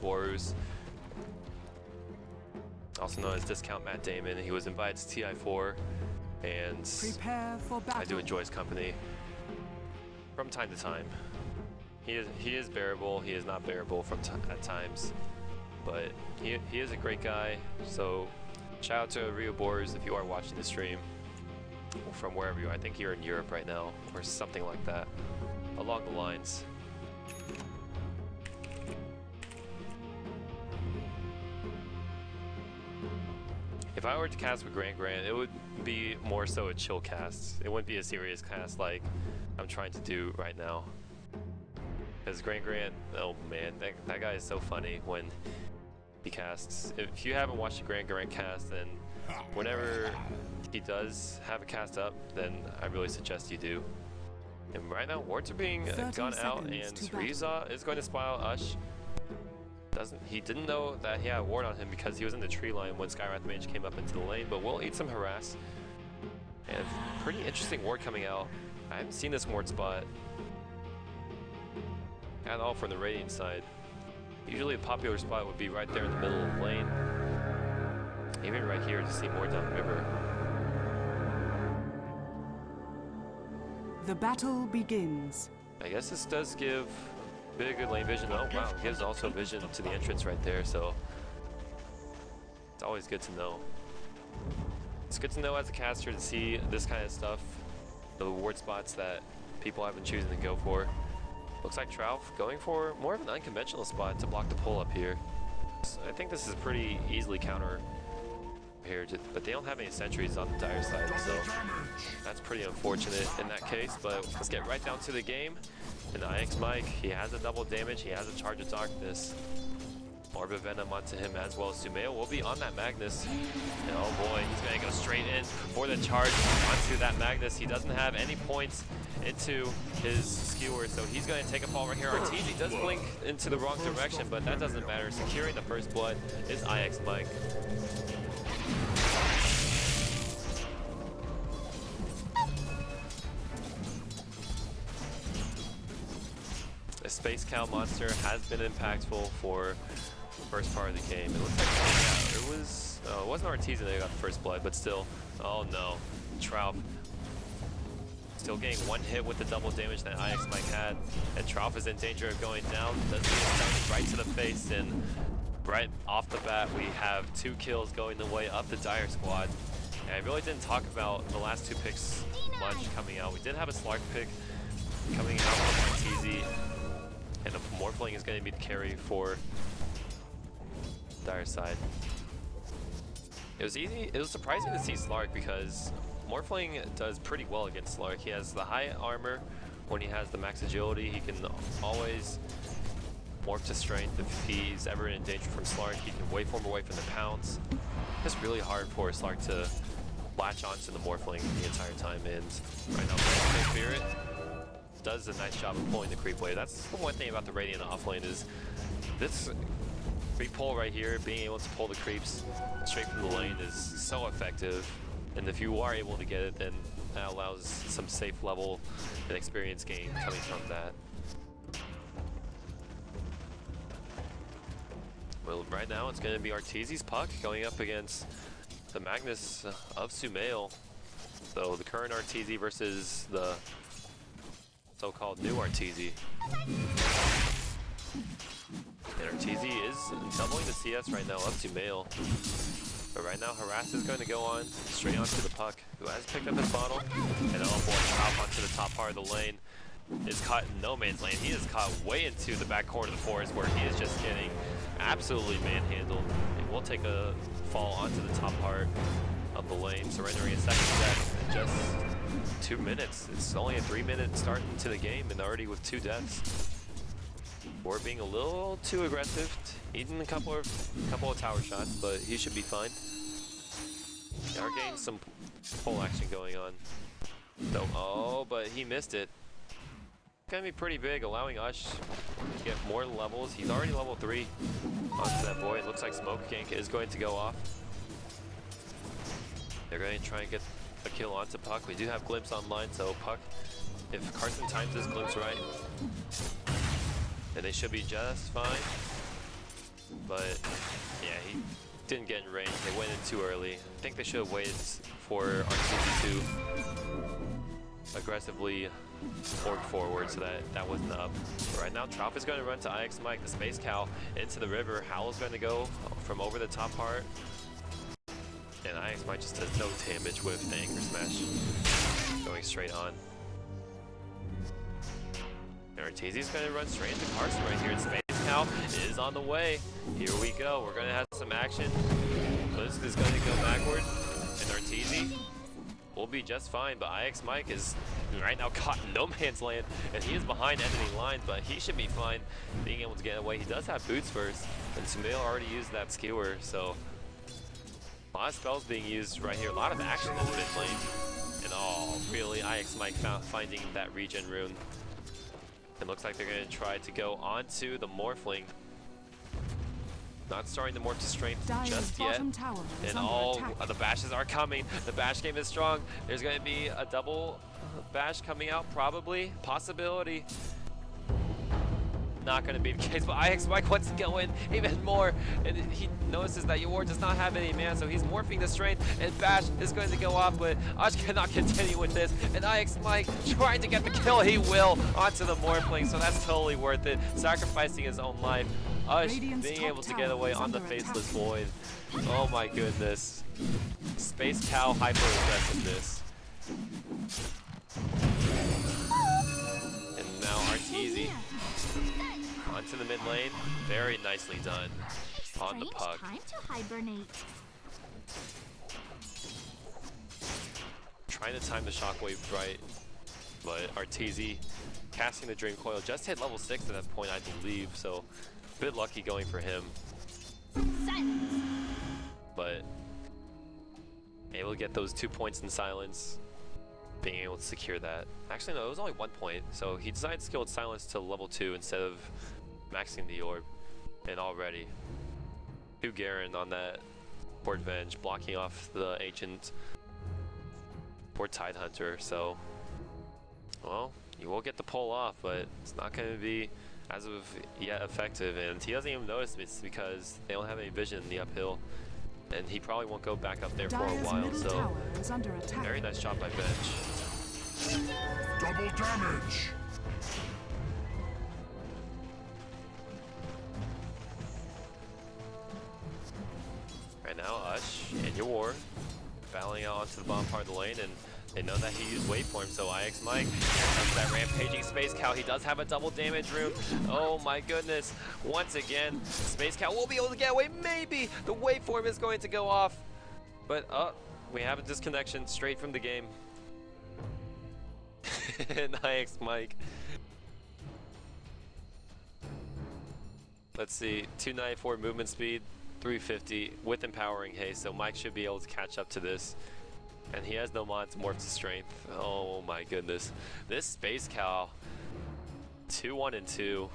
Wars, also known as Discount Matt Damon. He was invited to TI4, and I do enjoy his company from time to time. He is bearable. He is not bearable at times, but he is a great guy. So shout out to Rio Boars if you are watching the stream from wherever you are. I think you're in Europe right now or something like that along the lines. If I were to cast with Grant, it would be more so a chill cast. It wouldn't be a serious cast like I'm trying to do right now. Because Grant, oh man, that guy is so funny when he casts. If you haven't watched the Grant cast, then whenever he does have a cast up, then I really suggest you do. And right now, wards are being gone out, and Riza is going to spy out Ush. He didn't know that he had a ward on him because he was in the tree line when Skywrath Mage came up into the lane, but we'll eat some harass. And a pretty interesting ward coming out. I haven't seen this ward spot at all from the Radiant side. Usually a popular spot would be right there in the middle of the lane. Even right here to see more downriver. The battle begins. I guess this does give a good lane vision. Oh wow, it gives also vision to the entrance right there, so it's always good to know. It's good to know as a caster to see this kind of stuff, the ward spots that people have been choosing to go for. Looks like Trouf going for more of an unconventional spot to block the pull up here. So I think this is pretty easily counter here, but they don't have any sentries on the dire side, so that's pretty unfortunate in that case. But let's get right down to the game. And IX Mike, he has a double damage, he has a Charge of Darkness. Orb of Venom onto him as well. Sumail will be on that Magnus. And oh boy, he's gonna go straight in for the charge onto that Magnus. He doesn't have any points into his skewer, so he's gonna take a fall right here. Arteezy does blink into the wrong direction, but that doesn't matter. Securing the first blood is IX Mike. The Space Cow monster has been impactful for the first part of the game. It looks like it wasn't Arteezy that got the first blood, but still. Oh no, Trouf still getting one hit with the double damage that IX Mike had, and Trouf is in danger of going down. Does get right to the face, and right off the bat we have 2 kills going the way of the Dire squad. And I really didn't talk about the last 2 picks much coming out. We did have a Slark pick coming out from Arteezy. And the Morphling is going to be the carry for Dire side. It was surprising to see Slark because Morphling does pretty well against Slark. He has the high armor. When he has the max agility, he can always morph to strength. If he's ever in danger from Slark, he can waveform away from the pounce. It's really hard for Slark to latch onto the Morphling the entire time. And right now, Spirit does a nice job of pulling the creep wave. That's the one thing about the Radiant offlane is this creep pull right here, being able to pull the creeps straight from the lane is so effective. And if you are able to get it, then that allows some safe level and experience gain coming from that. Well, right now it's going to be Arteezy's Puck going up against the Magnus of Sumail. So the current Arteezy versus the so-called new Arteezy. And Arteezy is doubling the CS right now up to Sumail. But right now Harass is going to go on straight onto the Puck, who has picked up his bottle. And oh boy, Trouf onto the top part of the lane. Is caught in no man's land. He is caught way into the back corner of the forest where he is just getting absolutely manhandled. And will take a fall onto the top part of the lane, surrendering a second death in just 2 minutes. It's only a 3-minute start into the game and already with 2 deaths. We're being a little too aggressive, eating a couple of tower shots, but he should be fine. They are getting some pull action going on. So, oh, but he missed it. Gonna be pretty big, allowing Ush to get more levels. He's already level 3 onto that boy. It looks like Smoke Gank is going to go off. They're going to try and get a kill onto Puck. We do have Glimpse online, so Puck, if Carson times this Glimpse right, then they should be just fine. but yeah, he didn't get in range. They went in too early. I think they should have waited for Arteezy to aggressively fork forward so that wasn't up. But right now, Trop is going to run to IX Mike, the Space Cow, into the river. Howl's going to go from over the top part. And IX Mike just does no damage with the Anchor Smash going straight on. And Arteezy's going to run straight into Carson right here. And Space Cow is on the way. Here we go. We're going to have some action. Blizzard is going to go backward. And Arteezy will be just fine. But IX Mike is right now caught in no man's land. And he is behind enemy lines, but he should be fine being able to get away. He does have boots first. And Sumail already used that skewer, so a lot of spells being used right here. A lot of action in the mid lane. And oh, really, IX Mike finding that regen rune. It looks like they're going to try to go onto the Morphling. Not starting to morph to strength just yet. And all the bashes are coming. The bash game is strong. There's going to be a double bash coming out, probably. Possibility. Not going to be the case, but IX Mike wants to go in even more, and he notices that Yor does not have any mana, so he's morphing the strength, and Bash is going to go off, but Ush cannot continue with this, and IX Mike trying to get the kill. He will onto the Morphling, so that's totally worth it, sacrificing his own life. Ush being able to get away on the Faceless Void. Oh my goodness. Space Cow hyper-aggressiveness. And now Arteezy onto the mid lane, very nicely done on the Puck. Time to hibernate. Trying to time the shockwave right, but Arteezy casting the Dream Coil just hit level 6 at that point, I believe, so a bit lucky going for him. Silence. But able to get those 2 points in silence, being able to secure that. Actually, no, it was only 1 point, so he decided to skilled silence to level 2 instead of maxing the orb. And already 2 Garen on that Port Venge, blocking off the Ancient Port Tidehunter. So, well, you will get the pull off, but it's not going to be as of yet effective. And he doesn't even notice it's because they don't have any vision in the uphill. And he probably won't go back up there for a while. So, very nice job by Venge. Double damage! Right now, Ush and Yor battling out onto the bottom part of the lane, and they know that he used waveform, so IX Mike comes that rampaging Space Cow. He does have a double damage rune. Oh my goodness. Once again, Space Cow will be able to get away. Maybe the waveform is going to go off. But we have a disconnection straight from the game. And IX Mike. Let's see, 294 movement speed, 350 with empowering haste, so Mike should be able to catch up to this. And he has no mod to morph to strength. Oh my goodness. This Space Cow, 2-1 and 2,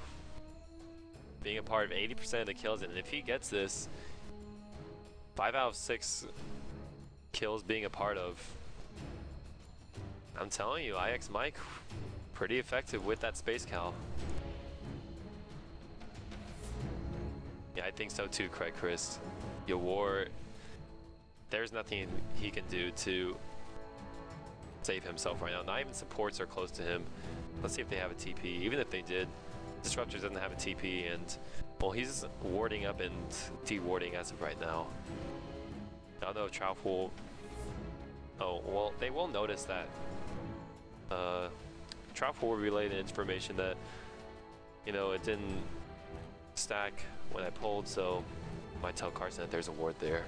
being a part of 80% of the kills, and if he gets this, 5 out of 6 kills being a part of, I'm telling you, IX Mike, pretty effective with that Space Cow. Yeah, I think so too, Craig Chris. Yor, there's nothing he can do to save himself right now. Not even supports are close to him. Let's see if they have a TP. Even if they did, Disruptors doesn't have a TP, and well, he's warding up and de-warding as of right now. I don't know if Trout will. Oh, well, they will notice that. Trout will relay the information that, you know, it didn't stack when I pulled, so I might tell Carson that there's a ward there.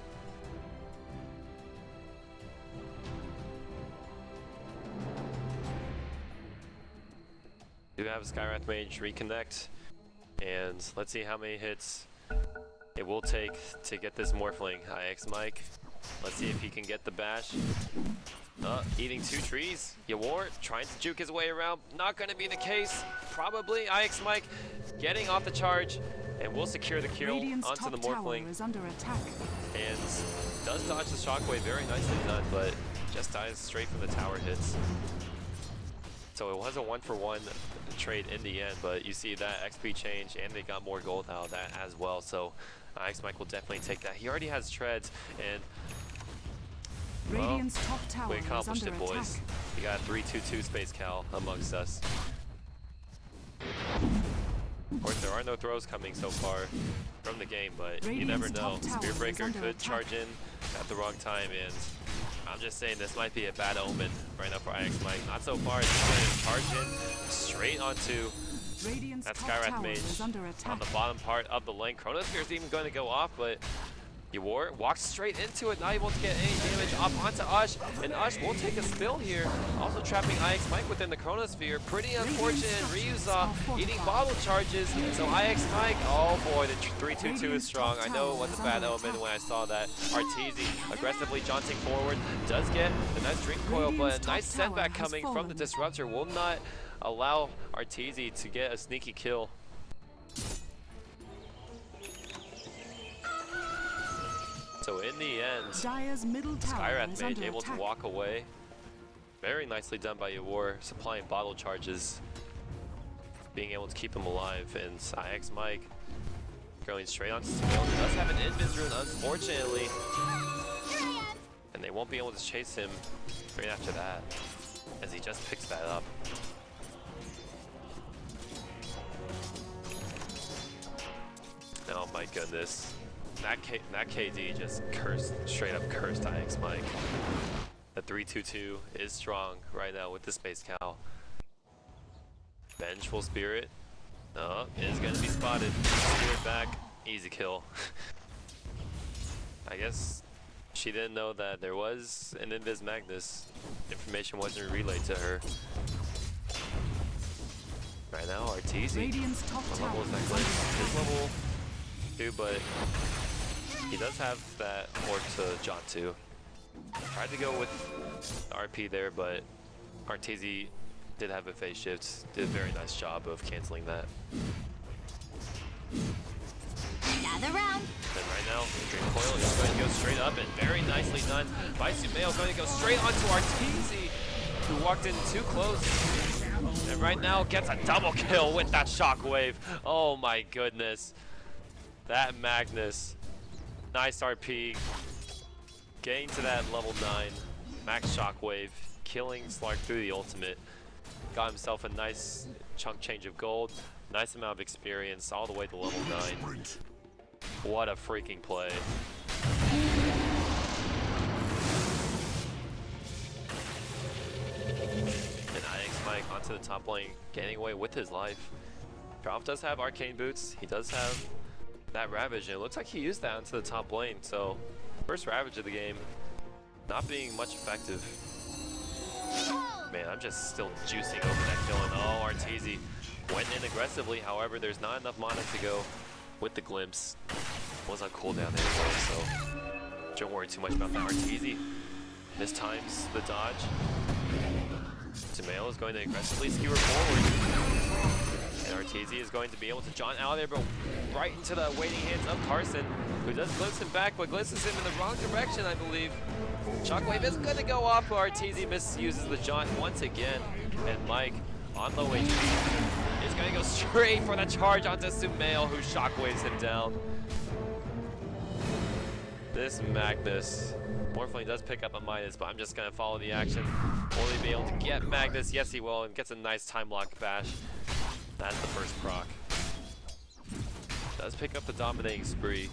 Do have a Skywrath Mage reconnect, and let's see how many hits it will take to get this Morphling. IX Mike, let's see if he can get the bash. Eating 2 trees. Yor trying to juke his way around. Not going to be the case. Probably IX Mike getting off the charge, and will secure the kill onto the Morphling. Is under attack. And does dodge the shockwave, very nicely done, but just dies straight from the tower hits. So it was a 1-for-1 trade in the end, but you see that XP change and they got more gold out of that as well. So Ice Mike will definitely take that. He already has treads, and well, Radiant's top tower we is accomplished under it, boys. attack. We got 3-2-2 Space Cal amongst us. Of course, there are no throws coming so far from the game, but you never know. Spear Breaker could charge in at the wrong time, and I'm just saying this might be a bad omen right now for IX Mike. Not so far. He's going to charge in straight onto that Skywrath Mage on the bottom part of the lane. Chronosphere is even going to go off, but Ywar walks straight into it, not able to get any damage up onto Ush, and Ush will take a spill here, also trapping IX Mike within the Chronosphere. Pretty unfortunate. Ryuza eating bottle charges, so IX Mike, oh boy, the 3-2-2 is strong. I know it was a bad omen when I saw that. Arteezy aggressively jaunting forward, does get a nice Dream Coil, but a nice sendback coming from the Disruptor will not allow Arteezy to get a sneaky kill. So in the end, Skywrath Mage able to walk away. Very nicely done by Ywar, supplying bottle charges, being able to keep him alive, and IX Mike going straight on Sumail. He does have an Invis rune, unfortunately, and they won't be able to chase him right after that, as he just picks that up. Oh my goodness. That KD just cursed, straight up cursed IX Mike. The 3-2-2 is strong right now with the Space Cow. Vengeful Spirit. Oh, is gonna be spotted. Spirit back. Easy kill. I guess she didn't know that there was an Invis Magnus. Information wasn't relayed to her. Right now, Arteezy. What level is that glitch? His level 2, but he does have that orc to jaunt to. Tried to go with RP there, but Arteezy did have a phase shift. Did a very nice job of canceling that. Gather round. And right now, Dream Coil is going to go straight up, and very nicely done by Sumail. Going to go straight onto Arteezy, who walked in too close. And right now gets a double kill with that shockwave. Oh my goodness. That Magnus. Nice RP. Getting to that level 9. Max shockwave. Killing Slark through the ultimate. Got himself a nice chunk change of gold. Nice amount of experience all the way to level 9. What a freaking play. And IX Mike onto the top lane, getting away with his life. Droff does have arcane boots. He does have that Ravage, and it looks like he used that onto the top lane. So, first Ravage of the game, not being much effective. Man, I'm just still juicing over that kill. And oh, Arteezy went in aggressively. However, there's not enough mana to go with the glimpse. Was on cooldown anyway, so don't worry too much about that. Arteezy mistimes the dodge. Sumail is going to aggressively skewer forward. And Arteezy is going to be able to jaunt out of there, but right into the waiting hands of Carson, who does glimpse him back, but glimpses him in the wrong direction, I believe. Shockwave is going to go off, but Arteezy misuses the jaunt once again. And Mike, on low HP, is going to go straight for the charge onto Sumail, who shockwaves him down. This Magnus, Morphling does pick up a minus, but I'm just going to follow the action. Will he be able to get Magnus? Yes, he will, and gets a nice time lock bash. That's the first proc. Does pick up the dominating spree.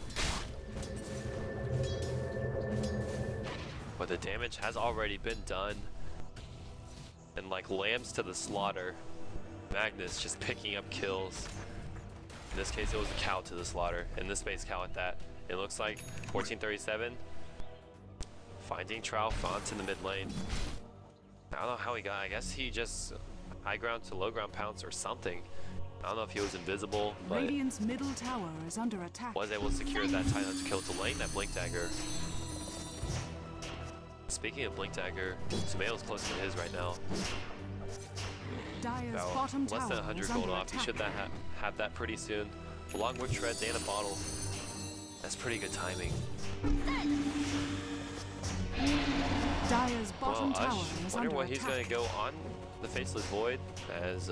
But the damage has already been done. And like lambs to the slaughter, Magnus just picking up kills. In this case, it was a cow to the slaughter, and the Space Cow at that. It looks like 1437 finding Trout onto the mid lane. I don't know how he got, I guess he just high ground to low ground pounce or something. I don't know if he was invisible, but Radiant's middle tower is under attack. Was able to secure that tight to kill to lane that Blink Dagger. Speaking of Blink Dagger, Sumail's close to his right now. Dire's About bottom less tower than 100 is gold under off. He attack. should have that pretty soon, along with treads and a bottle. That's pretty good timing. Dire's bottom Well, tower Ush, is wonder under what he's attack. going to go on the Faceless Void as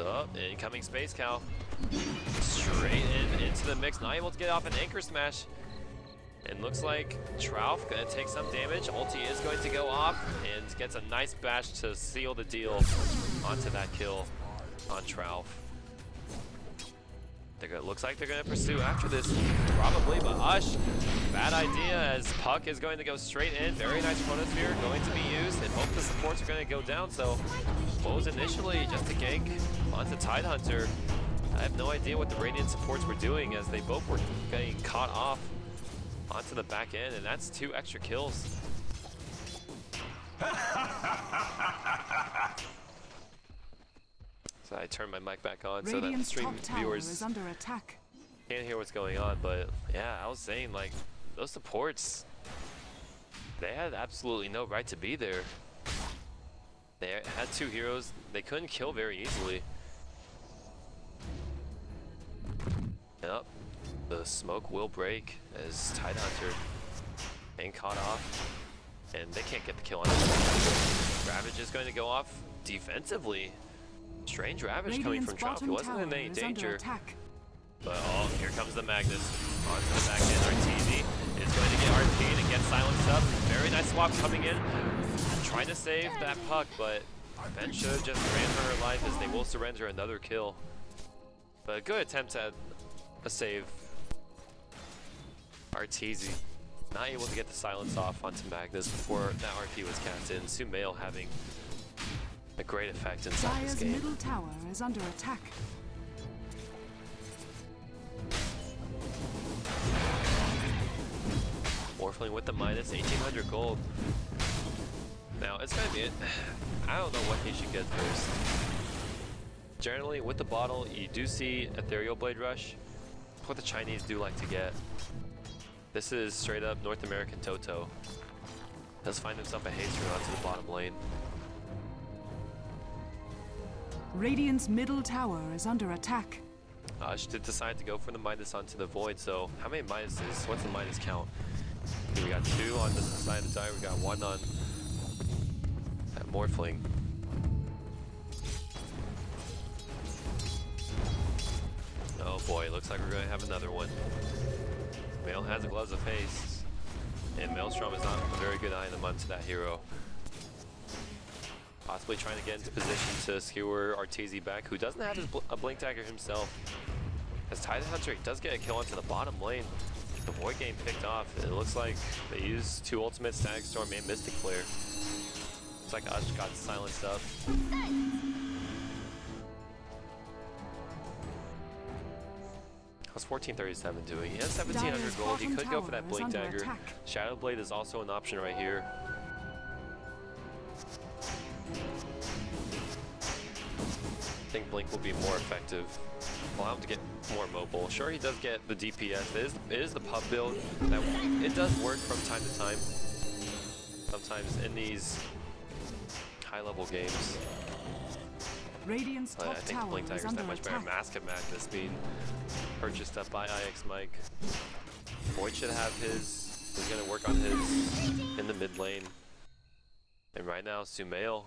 incoming Space Cow. Straight into the mix, not able to get off an Anchor Smash. And looks like Trouf gonna take some damage. Ulti is going to go off and gets a nice bash to seal the deal onto that kill on Trouf. Looks like they're gonna pursue after this, probably, but Ush, bad idea as Puck is going to go straight in. Very nice Chronosphere going to be used, and both the supports are gonna go down. So what was initially just a gank onto Tidehunter, I have no idea what the Radiant supports were doing as they both were getting caught off onto the back end, and that's 2 extra kills. So I turned my mic back on so that the stream viewers under attack. can't hear what's going on, but yeah, I was saying, like, those supports, they had absolutely no right to be there. They had 2 heroes, they couldn't kill very easily. Yep, the smoke will break as Tidehunter ain't caught off, and they can't get the kill on him. Ravage is going to go off defensively. Strange Ravage coming from Trouf. He wasn't in any danger. But oh, here comes the Magnus. Onto the back end. Arteezy is going to get RP'd and get silenced up. Very nice swap coming in. Trying to save that Puck, but Ben should have just ran for her life as they will surrender another kill. But a good attempt at a save. Arteezy not able to get the silence off onto Magnus before that RP was cast in. Sumail having a great effect inside this game. Middle tower is under attack. Morphling with the minus 1800 gold. Now it's gonna be I don't know what he should get first. Generally with the bottle you do see Ethereal Blade Rush. What the Chinese do like to get. This is straight up North American Toto. Does find himself a haste rune onto the bottom lane. Radiant's middle tower is under attack. Ush did decide to go for the minus onto the Void, so how many minuses? What's the minus count? Okay, we got 2 on this side of the die, we got 1 on that Morphling. Oh boy, looks like we're going to have another one. Mail has the Gloves of Haste, and Maelstrom is not a very good item onto that hero. Possibly trying to get into position to skewer Arteezy back, who doesn't have a Blink Dagger himself. As Tidehunter does get a kill onto the bottom lane. The Void game picked off. It looks like they used 2 ultimates, Static Storm and Mystic Flare. Looks like Ush got silenced up. How's 1437 doing? He has 1700 gold. He could go for that Blink Dagger. Shadow Blade is also an option right here. I think Blink will be more effective. Allow him to get more mobile. Sure, he does get the DPS. It is the pub build. That it does work from time to time. Sometimes in these high-level games. Radiant's but I think Blink Dagger is that much better. Mask of Madness being purchased up by IX Mike. Void should have his. He's gonna work on his in the mid lane. And right now, Sumail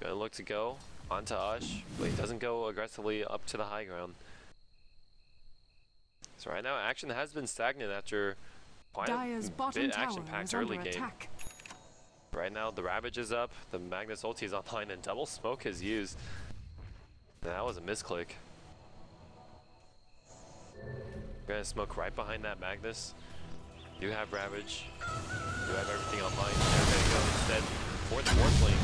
gonna look to go onto Ush, but he doesn't go aggressively up to the high ground. So right now, action has been stagnant after quite a bit action-packed early game. Right now, the Ravage is up, the Magnus ulti is online, and double smoke is used. That was a misclick. Gonna smoke right behind that Magnus. You have Ravage. You have everything online. They're gonna go instead for the Morphling.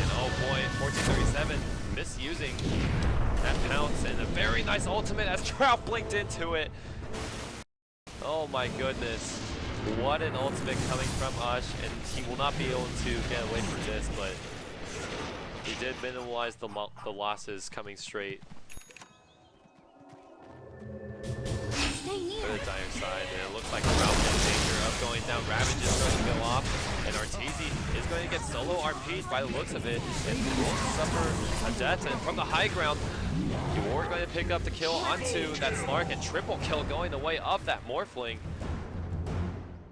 And oh boy, 1437 misusing that pounce, and a very nice ultimate as Trout blinked into it. Oh my goodness. What an ultimate coming from Ush, and he will not be able to get away from this, but he did minimize the losses coming straight. For the dire side, and it looks like Trout in danger of going down. Ravage is going to go off, and Arteezy is going to get solo RP'd by the looks of it, and will suffer a death. And from the high ground, you are going to pick up the kill onto that Slark, and triple kill going the way of that Morphling.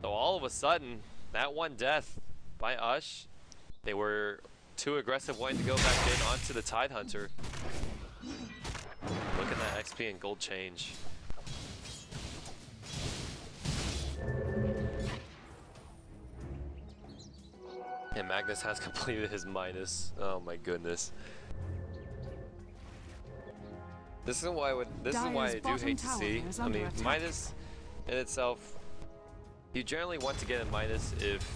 So all of a sudden, that one death by Ush, they were too aggressive, wanting to go back in onto the Tide Hunter. Look at that XP and gold change. And Magnus has completed his minus. Oh my goodness. This is why I do hate to see. I mean, minus in itself, you generally want to get a minus if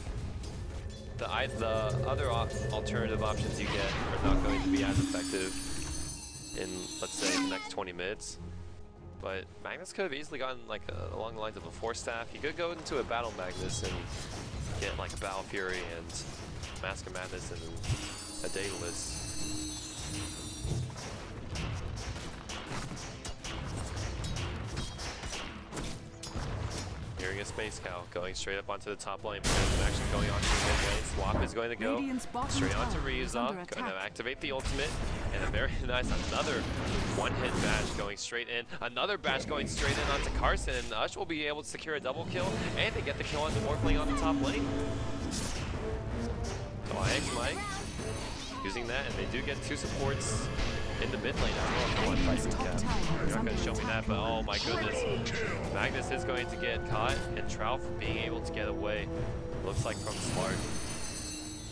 the other alternative options you get are not going to be as effective in, let's say, the next 20 minutes. But Magnus could have easily gotten like along the lines of a Force Staff. He could go into a Battle Magnus and get like a Battle Fury and Mask of Madness and a Daedalus. Hearing a Space Cow going straight up onto the top lane. Actually going on to the mid lane. Swap is going to go straight onto Ryuza. Going to activate the ultimate. And a very nice, another one-hit bash going straight in. Another bash going straight in onto Carson. And Ush will be able to secure a double kill. And they get the kill on the Morphling on the top lane. So Mike using that, and they do get two supports in the mid lane as well. One fighting cap. You're not going to show me that, but oh my goodness. Magnus is going to get caught, and Trout being able to get away. Looks like from Smart,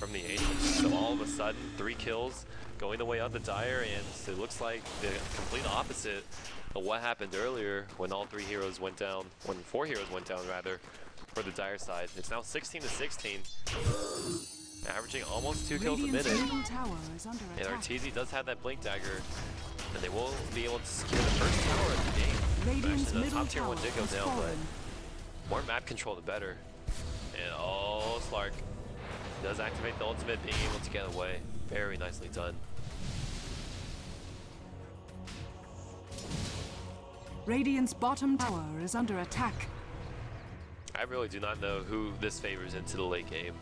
from the Ancient. So all of a sudden, 3 kills going the way of the Dire, and it looks like the complete opposite of what happened earlier when all 3 heroes went down, when 4 heroes went down rather, for the Dire side. It's now 16-16. Averaging almost 2 kills a minute. And Arteezy does have that Blink Dagger, and they will be able to secure the first tower of the game. Actually, the top tier one did go down, but more map control the better. And oh, Slark does activate the ultimate, being able to get away. Very nicely done. Radiant's bottom tower is under attack. I really do not know who this favors into the late game.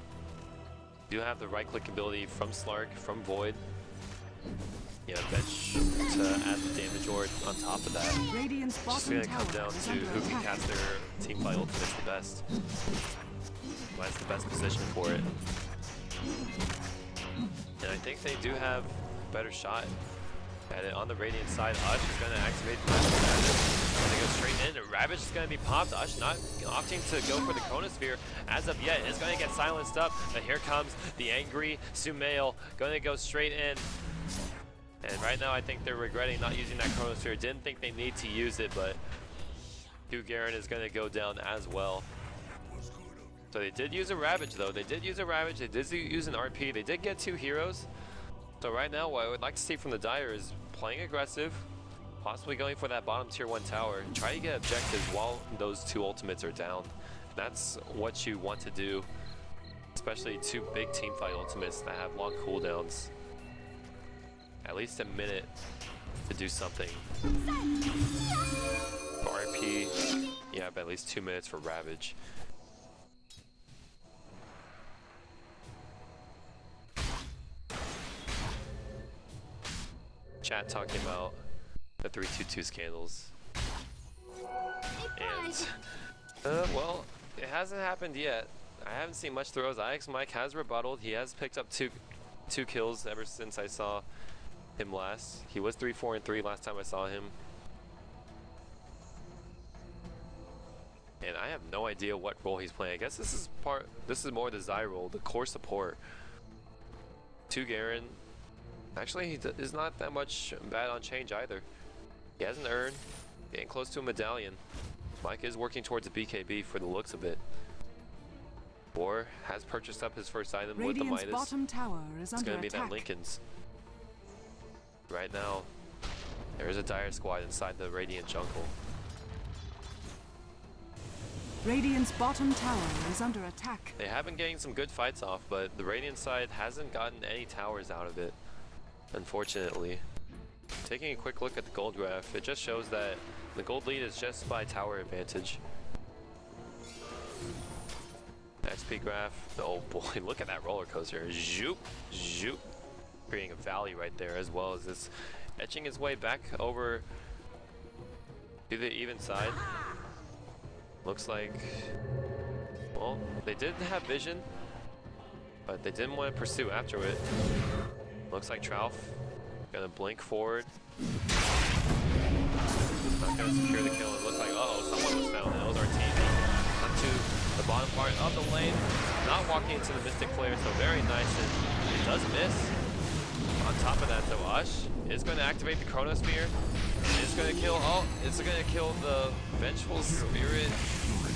Do have the right-click ability from Slark, from Void. Yeah, Bench to add the damage or on top of that. Radiant's It's just going to come down to who can cast their team fight ultimates the best. Who has the best position for it. And I think they do have a better shot at it on the Radiant side. Ush is going to activate the Mask of Madness. Going to go straight in, and Ravage is going to be popped. Ush not opting to go for the Chronosphere as of yet. Is going to get silenced up, but here comes the angry Sumail. Going to go straight in. And right now I think they're regretting not using that Chronosphere. Didn't think they need to use it, but Garen is going to go down as well. So they did use a Ravage though. They did use a Ravage. They did use an RP. They did get 2 heroes. So right now what I would like to see from the Dire is playing aggressive, possibly going for that bottom tier 1 tower, and try to get objectives while those 2 ultimates are down. That's what you want to do, especially 2 big team fight ultimates that have long cooldowns. At least a minute to do something. For RP, you have at least 2 minutes for Ravage. Chat talking about the 322 scandals. And, well, it hasn't happened yet. I haven't seen much throws. Mike has rebutted. He has picked up two kills ever since I saw him last. He was 3-4-3 last time I saw him. And I have no idea what role he's playing. I guess this is more the Zai role, the core support. 2 Garen. Actually, he is not that much bad on change either. He has an urn, getting close to a medallion. Mike is working towards a BKB for the looks of it. Boar has purchased up his first item with the Midas. Bottom tower is it's going to be attack. that Lincoln's. Right now, there is a Dire squad inside the Radiant jungle. Radiant's bottom tower is under attack. They have been getting some good fights off, but the Radiant side hasn't gotten any towers out of it, unfortunately. Taking a quick look at the gold graph, it just shows that the gold lead is just by tower advantage. XP graph, oh boy, look at that roller coaster. Zoop, zoop. Creating a valley right there, as well as this etching his way back over to the even side. Looks like, well, they did have vision, but they didn't want to pursue after it. Looks like Trouf gonna blink forward. Not gonna secure the kill. It looks like, uh-oh, someone was found. That was Arteezy. Onto the bottom part of the lane. Not walking into the Mystic player, so very nice. And it does miss. On top of that, though, Ush is going to activate the Chronosphere. It's going to kill, oh, it's going to kill the Vengeful Spirit.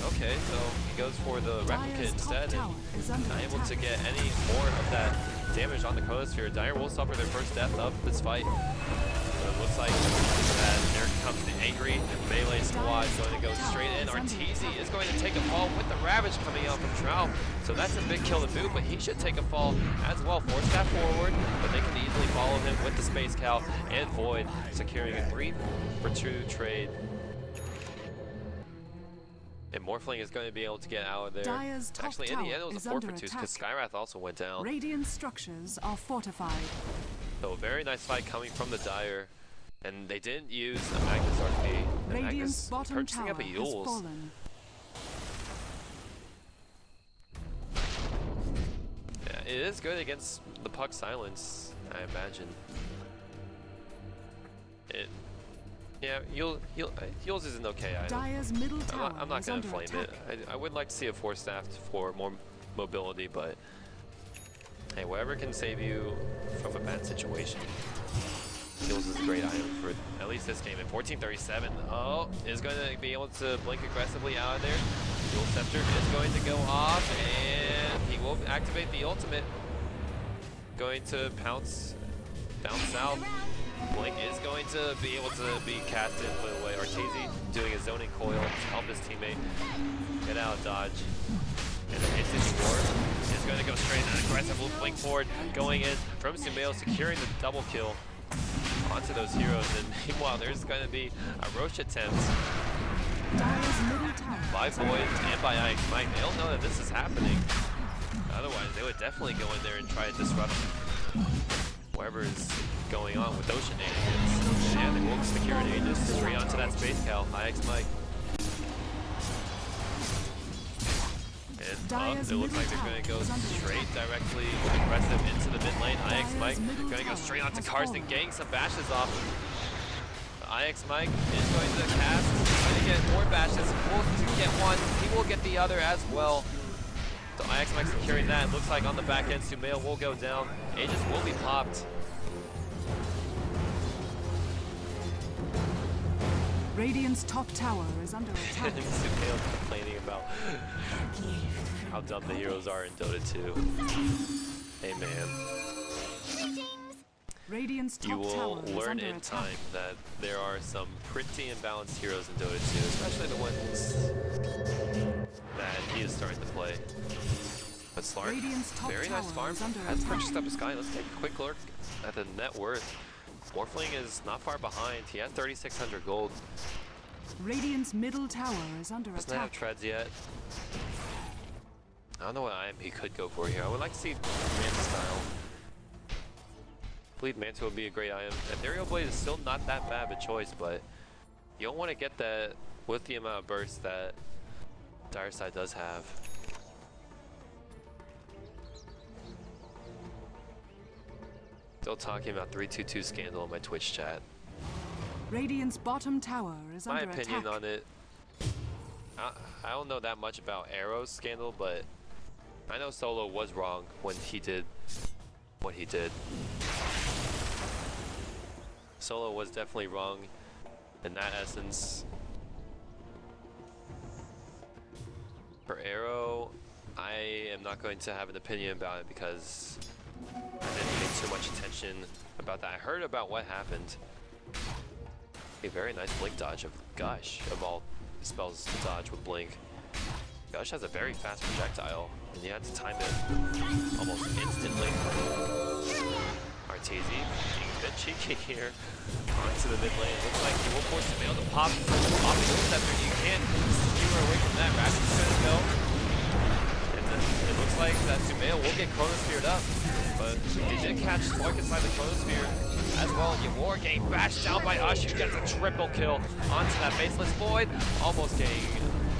Okay, so he goes for the Replicate instead and not able to get any more of that damage on the Chronosphere. Dire will suffer their first death of this fight. So it looks like that there comes the angry melee squad going to go straight in. Arteezy is going to take a fall with the Ravage coming out from Trouf. So that's a big kill to boot, but he should take a fall as well. Force that forward, but they can easily follow him with the Space Cow and Void, securing a 3-for-2 trade. And Morphling is going to be able to get out of there. Actually, in the end, it was a 4-for-2 because Skyrath also went down. Radiant structures are fortified. So a very nice fight coming from the Dire. And they didn't use a Magnus RP. And Radiant's bottom purchasing tower up a has Yules. fallen. Yeah, it is good against the Puck Silence, I imagine. Yeah, Yules is an okay item. Dire's middle tower I'm not going to under flame attack. it. I would like to see a Force Staff for more mobility, but hey, whatever can save you from a bad situation. Yules is a great item for at least this game. At 14:37, oh, is going to be able to blink aggressively out of there. Yules Scepter is going to go off, and he will activate the ultimate. Going to pounce down south. Blink is going to be able to be casted and put away. Arteezy doing a zoning coil to help his teammate get out of dodge. And the Arteezy Ward is going to go straight and aggressive blink forward, going in from Sumail, securing the double kill onto those heroes. And meanwhile, there's going to be a Roche attempt by Void and by Ike Mike. They don't know that this is happening. Otherwise, they would definitely go in there and try to disrupt whatever is going on with those shenanigans. And they will secure an Aegis straight onto that Space Cow. IX Mike. And it looks like they're going to go straight directly aggressive into the mid lane. IX Mike going to go straight onto Karsten, getting some bashes off. IX Mike is going to cast, trying to get more bashes. Will get one, he will get the other as well. So IX Mike securing that. It looks like on the back end, Sumail will go down. Aegis will be popped. Radiant's top tower is under attack. Sumail complaining about how dumb the heroes are in Dota 2. Hey man. Radiant's top You will tower learn is under in attack. time that there are some pretty imbalanced heroes in Dota 2, especially the ones that he is starting to play. But Slark, very nice farm, has purchased up a Sky. Let's take a quick look at the net worth. Morphling is not far behind. He has 3,600 gold. Radiant's middle tower is under Doesn't have attack. treads yet. I don't know what item he could go for here. I would like to see Manta style. Bleed Manta would be a great item. Ethereal Blade is still not that bad of a choice, but you don't want to get that with the amount of burst that Dire Side does have. Still talking about 322 Scandal in my Twitch chat. Radiant's bottom tower is My under opinion attack. on it, I don't know that much about Arrow's Scandal, but I know Solo was wrong when he did what he did. Solo was definitely wrong in that essence. For Arrow, I am not going to have an opinion about it because I didn't pay too much attention about that. I heard about what happened. A very nice blink dodge of Gush, of all spells to dodge with blink. Gush has a very fast projectile, and you have to time it almost instantly. Arteezy being a bit cheeky here onto the mid lane. Looks like he will force Sumail to pop the Scepter. You can't skewer away from that. Ravage is going to go. And then it looks like that Sumail will get Chronosphered up. But he did catch Slark inside the Chronosphere as well. Ymor getting bashed down by Ush, who gets a triple kill onto that Faceless Void. Almost getting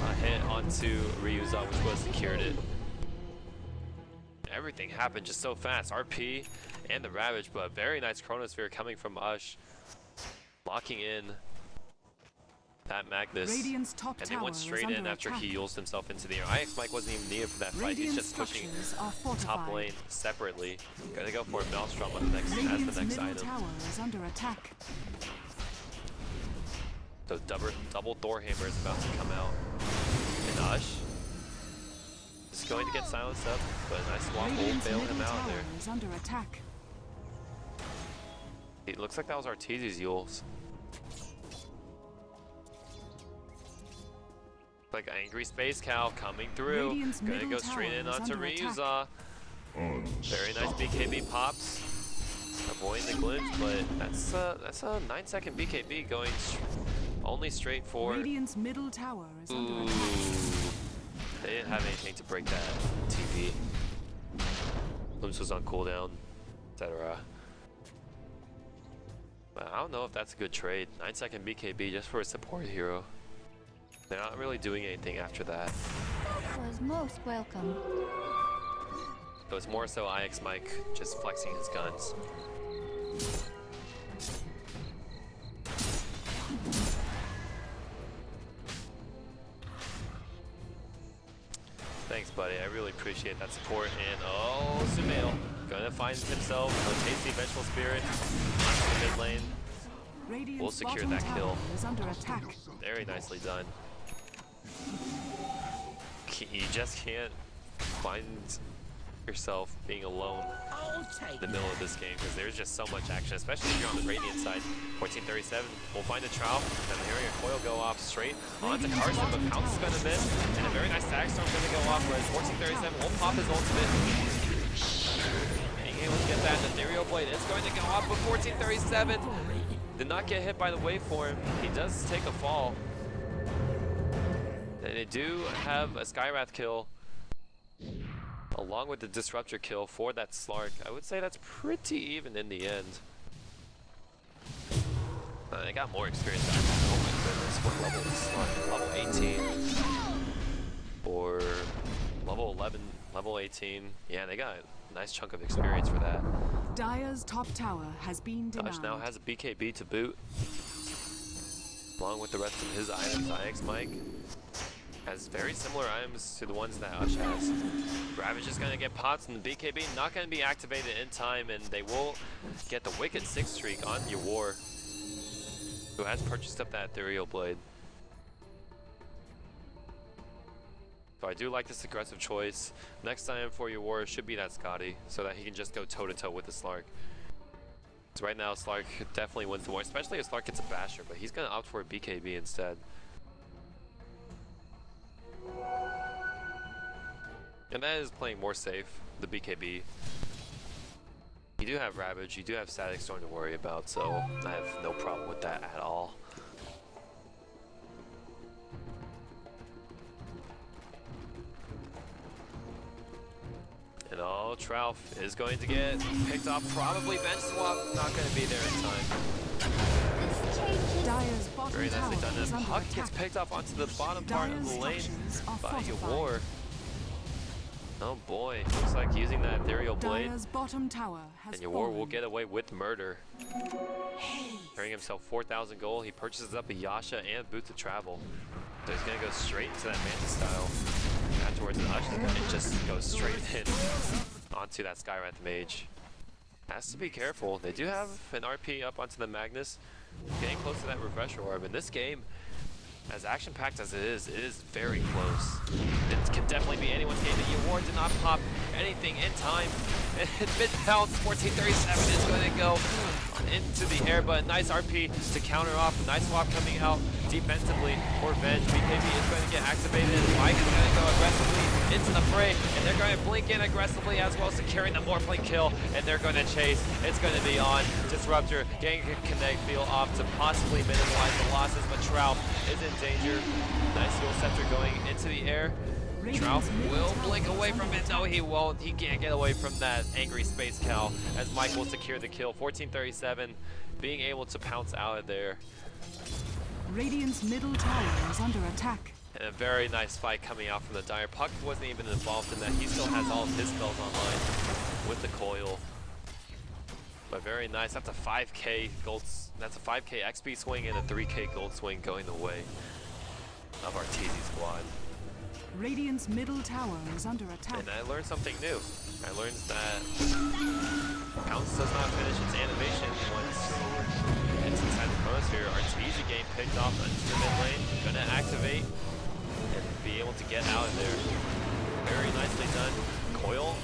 a hit onto Ryuza, which would have secured it. everything happened just so fast. RP and the Ravage, but very nice Chronosphere coming from Ush. Locking in that Magnus. Radiant's top And they tower went straight is in under after attack. he ults himself into the air. IX Mike wasn't even needed for that fight. Radiant He's just pushing structures are top fortified. lane separately. Gonna go for a Maelstrom on the next, as Radiant's the next middle item. tower is under attack. So double Thor Hammer is about to come out. And Ush is going to get silenced up, but a nice swap will Radiant's bail middle him out tower there. is under attack. It looks like that was Arteezy's Yules. Like Angry Space Cow coming through. Radiant's Gonna middle go straight tower in is onto under attack. Ryuza. Very nice BKB pops. Avoiding the glimpse, but that's a 9-second BKB going only straight for. Radiant's middle tower is under Ooh. attack. They didn't have anything to break that TV. Glimpse was on cooldown, etc. But I don't know if that's a good trade. 9-second BKB just for a support hero. They're not really doing anything after that. That was most welcome. So it's more so IX Mike just flexing his guns. Thanks, buddy. I really appreciate that support. And oh, Sumail gonna find himself a tasty Vengeful Spirit on the mid lane. Radiant's We'll secure bottom that tower kill. is under attack. Very nicely done. You just can't find yourself being alone in the middle of this game because there's just so much action, especially if you're on the Radiant side. 1437 will find a Trout, and hearing a coil go off straight onto Carson, but Pounce is gonna miss, and a very nice Stag Storm gonna go off, whereas 1437 will pop his ultimate. Being able to get that Ethereal Blade is going to go off, but 1437 did not get hit by the waveform. He does take a fall. And they do have a Skywrath kill along with the Disruptor kill for that Slark. I would say that's pretty even in the end. They got more experience. Oh my goodness, what level is Slark? Level 18 or level 11, level 18. Yeah, they got a nice chunk of experience for that. Dire's top tower has been denied. Ush now has a BKB to boot, along with the rest of his items. IX Mike has very similar items to the ones that Ush has. Ravage is going to get pots, and the BKB not going to be activated in time, and they will get the Wicked 6 streak on Ywar, who has purchased up that Ethereal Blade. So I do like this aggressive choice. Next time for Ywar should be that Scotty, so that he can just go toe-to-toe with the Slark. So right now, Slark definitely wins the war, especially if Slark gets a Basher, but he's going to opt for a BKB instead. And that is playing more safe, the BKB. You do have Ravage, you do have Static Storm to worry about, so I have no problem with that at all. And oh, Trout is going to get picked off, probably bench swap, not going to be there in time. Dire's bottom Very nicely tower done. is And under Puck attack. gets picked off onto the bottom part of the lane Structures are by fortified. Ywar. Oh boy, looks like using that Ethereal Blade, Dire's bottom tower has and Ywar fallen. will get away with murder. Earning himself 4,000 gold, he purchases up a Yasha and Boot to Travel. So he's gonna go straight into that Manta style. Afterwards, the Ush is gonna just go straight in onto that Skywrath Mage. Has to be careful. They do have an RP up onto the Magnus, getting close to that Refresher Orb. In this game, as action-packed as it is very close. It can definitely be anyone's game. The Ywar did not pop anything in time. And mid-pounce, 1437 is going to go into the air, but nice RP to counter off. Nice swap coming out defensively for Venge. BKB is going to get activated, and Mike is going to go aggressively into the fray, and they're going to blink in aggressively as well, securing the Morphling kill, and they're going to chase. It's going to be on. Disruptor getting a connect feel off to possibly minimize the losses, but Trout is in danger. Nice Heal Scepter going into the air. Trout will blink away from it. No, he won't. He can't get away from that Angry Space Cow as Mike will secure the kill. 1437 being able to pounce out of there. Radiant's middle tower is under attack. And a very nice fight coming out from the Dire. Puck wasn't even involved in that. He still has all of his spells online with the coil. But very nice. That's a 5k gold. That's a 5k XP swing and a 3k gold swing going the way of Arteezy squad. Radiant's middle tower is under attack. And I learned something new. I learned that Pounce does not finish its animation once it's inside the chronosphere. Arteezy game picked off into the mid lane, gonna activate and be able to get out of there. Very nicely done. Coil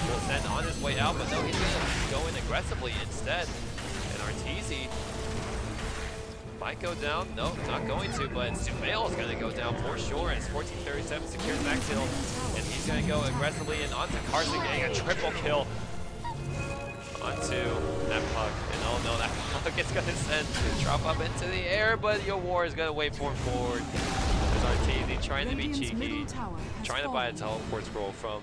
will send on his way out, but no, he's gonna go in aggressively instead. And Arteezy might go down. No, not going to, but Sumail is going to go down for sure as 1437 secures max heal. And he's going to go aggressively and onto Carson, getting a triple kill onto that Puck. And oh no, that Puck is going to send drop up into the air, but your war is going to wait for him forward. There's Arteezy trying to be cheeky, trying to buy a teleport scroll from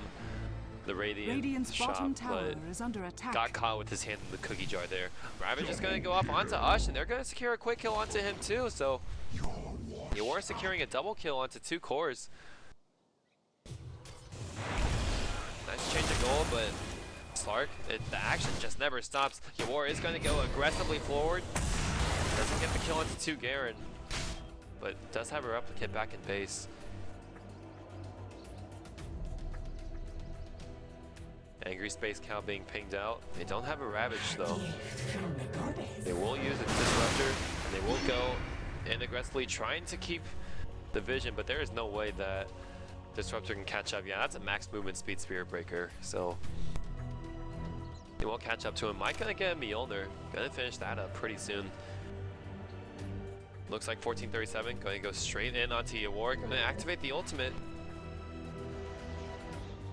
the Radiant shop, but is under attack. Got caught with his hand in the cookie jar there. Ravage is going to go off onto Ush, and they're going to secure a quick kill onto him too, so Yor securing a double kill onto 2 cores. Nice change of goal, but Slark, the action just never stops. Yor is going to go aggressively forward. Doesn't get the kill onto 2 Garen, but does have a replicate back in base. Angry Space Cow being pinged out. They don't have a Ravage though. They will use a Disruptor, and they will go in aggressively trying to keep the vision, but there is no way that Disruptor can catch up. Yeah, that's a max movement speed Spirit Breaker, so they won't catch up to him. Mike gonna get a Mjolnir. Gonna finish that up pretty soon. Looks like 1437 going to go straight in onto Yor. Gonna activate the ultimate.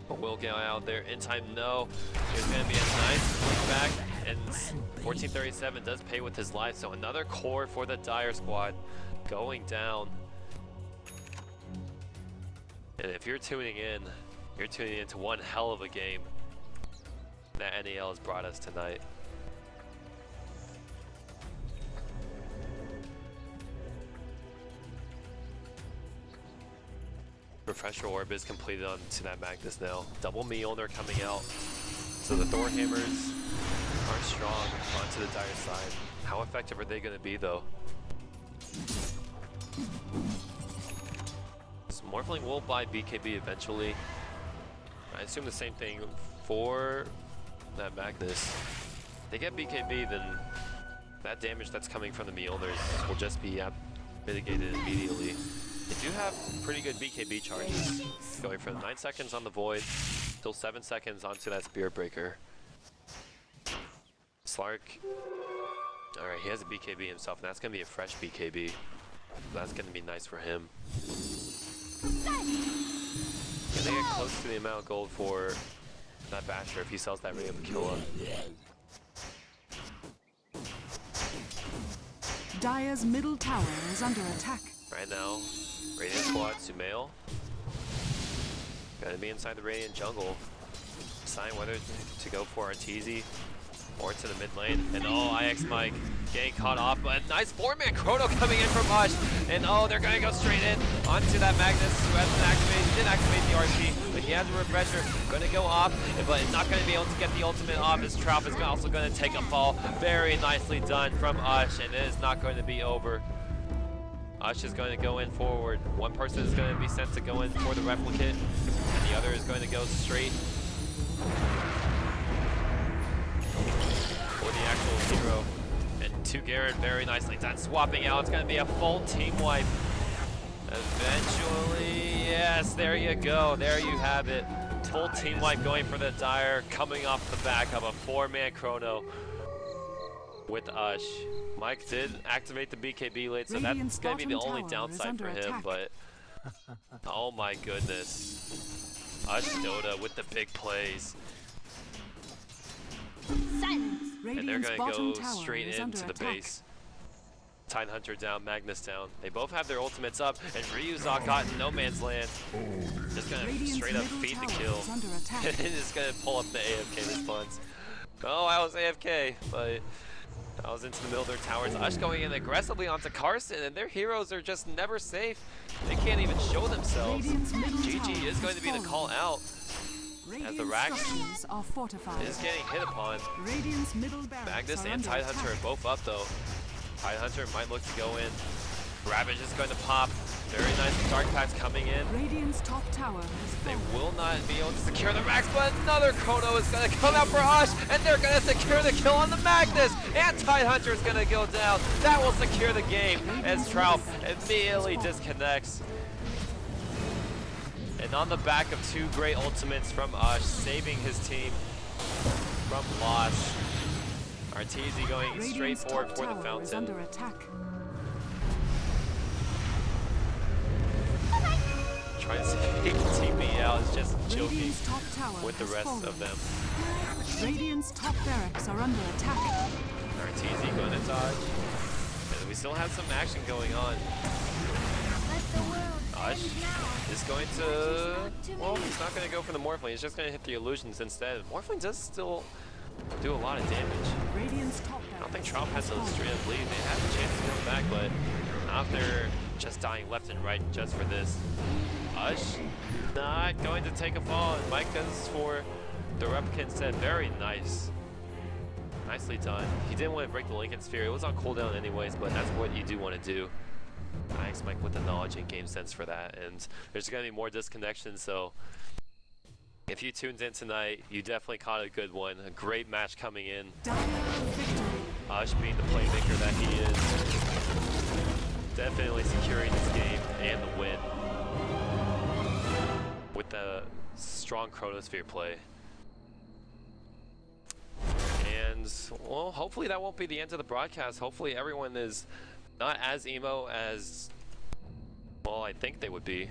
But will get out there in time. No, there's going to be a nice swing back, and 1437 does pay with his life. So another core for the Dire squad going down. And if you're tuning in, you're tuning into one hell of a game that NAL has brought us tonight. Refresher Orb is completed onto that Magnus now. Double Mjolnir coming out. So the Thor Hammers are strong onto the Dire side. How effective are they going to be though? So Morphling will buy BKB eventually. I assume the same thing for that Magnus. If they get BKB, then that damage that's coming from the Mjolnirs will just be mitigated immediately. They do have pretty good BKB charges, going from 9 seconds on the Void till 7 seconds onto that Spirit Breaker. Slark, alright, he has a BKB himself, and that's going to be a fresh BKB. That's going to be nice for him. Can they get close to the amount of gold for that Basher if he sells that Ring of Aquila? Dire's middle tower is under attack. Right now, Radiant squad, Sumail. Gotta be inside the Radiant jungle. Decide whether to go for Arteezy or to the mid lane. And oh, IX Mike getting caught off, but nice 4-man Chrono coming in from Ush. And oh, they're gonna go straight in onto that Magnus who hasn't activated. He did activate the RP, but he has a refresher. Gonna go off, but not gonna be able to get the ultimate off. His Trout is also gonna take a fall. Very nicely done from Ush, and it is not going to be over. Ush is going to go in forward. One person is going to be sent to go in for the replicate, and the other is going to go straight for the actual hero. And 2 Garen very nicely done. Swapping out. It's going to be a full team wipe. Eventually, yes, there you go. There you have it. Full team wipe going for the Dire, coming off the back of a 4-man Chrono with Ush. Mike did activate the BKB late, so that's going to be the only downside for him, but oh my goodness. Ush Dota with the big plays. And they're going to go straight into the base. Tidehunter down, Magnus down. They both have their ultimates up, and Ryuzak got in no man's land. Just going to straight up feed the kill. And just going to pull up the AFK response. Oh, I was AFK, but That was into the middle of their towers. Ush going in aggressively onto Carson, and their heroes are just never safe. They can't even show themselves. GG is going to be the call out. As the Rax are fortified. is getting hit upon. Radiant's middle barracks Magnus are and under Tidehunter are attack. both up though. Tidehunter might look to go in. Ravage is going to pop. Very nice Dark Pack's coming in. Radiant's top tower has They fallen. will not be able to secure the Rax, but another Chrono is going to come out for Ush, and they're going to secure the kill on the Magnus. And Tidehunter is going to go down. That will secure the game as Trout immediately disconnects. And on the back of two great ultimates from Ush, saving his team from loss. Arteezy going straight Radiant's forward top for the tower is fountain. under attack. Trying to see TP out is just joking Radiant's top tower with the has rest fallen. of them. Radiant's top barracks are under attack. Arteezy going to dodge. And we still have some action going on. Let the world Ush end now. is going to, well, he's not going to go for the Morphling. He's just going to hit the illusions instead. Morphling does still do a lot of damage. Radiant's top I don't think barracks Trump has has a fallen. straight up lead. They have a chance to come back, but after just dying left and right just for this. Ush not going to take a fall, and Mike goes for the replica instead. Very nice. Nicely done. He didn't want to break the Lincoln Sphere. It was on cooldown anyways, but that's what you do want to do. Thanks, Mike, with the knowledge and game sense for that. And there's going to be more disconnections, so if you tuned in tonight, you definitely caught a good one. A great match coming in. Dire victory. Ush being the playmaker that he is. Definitely securing this game and the win with the strong Chronosphere play. And, well, hopefully that won't be the end of the broadcast. Hopefully everyone is not as emo as, well, I think they would be.